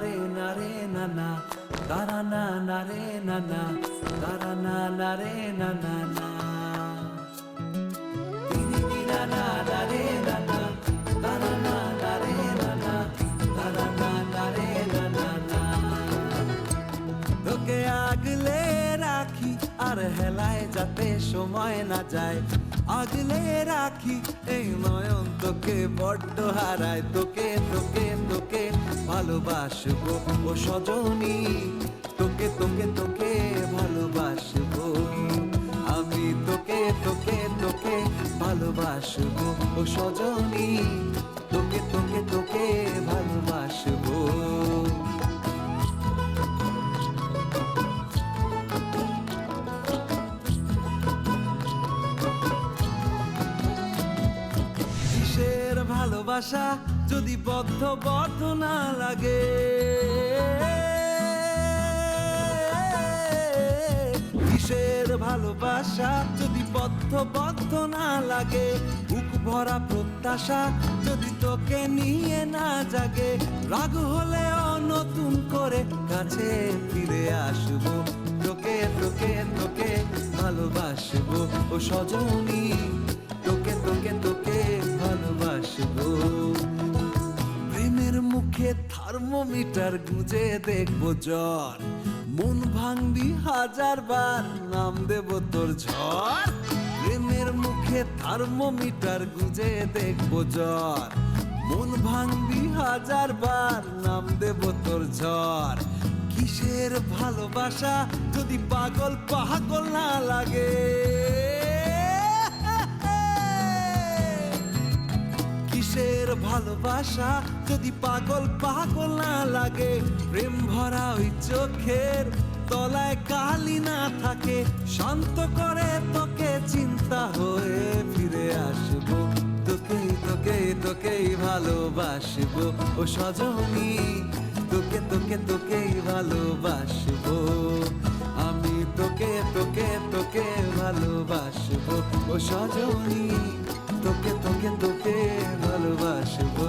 রে না রে না না, তারা না না রে না না, তারা না না রে না না না, তিরি তিরা না না রে না না, তারা না না রে না না, তারা না না রে না না না। তোকে আগলে রাখি আর হেলায় যাতে সময় না যায়, আগলে রাখি এই নয়ন তোকে বড্ড হারায়। তোকে তোকে তোকে ভালোবাসবো ও সজনী, তোকে তোকে তোকে ভালোবাসবো আমি, তোকে তোকে তোকে ভালোবাসবো ও সজনী, তোকে তোকে তোকে ভালোবাসবো। কিসের ভালোবাসা যদি বদ্ধ বদ্ধ না লাগে, কিসের ভালোবাসা যদি বদ্ধ বদ্ধ না লাগে, বুক ভরা প্রত্যাশা যদি তোকে নিয়ে না জাগে, রাগ হলেও নতুন করে কাছে ফিরে আসবো, তোকে তোকে তোকে ভালোবাসবো ও সজনী, তোকে তোকে তোকে ভালোবাসবো। প্রেমের মুখে থার্মোমিটার গুঁজে দেখবো জ্বর, মন ভাঙবি হাজার বার নাম দেব তোর ঝড়। প্রেমের মুখে থার্মোমিটার গুঁজে দেখবো জ্বর, মন ভাঙবি হাজার বার নাম দেব তোর ঝড়। কিসের ভালোবাসা যদি পাগল পাগল না লাগে, কিসের ভালোবাসা যদি পাগল পাগল না লাগে, প্রেম ভরা ওই চোখের তলায় কালি না থাকে, শান্ত করে তোকে চিন্তা হয়ে ফিরে আসবো, তোকে তোকে তোকেই ভালোবাসবো ও সজনী, তোকে তোকে তোকেই ভালোবাসবো আমি, তোকে তোকে তোকে ভালোবাসবো ও সজনী, তোকে তোকে তোকে ভালোবাসবো।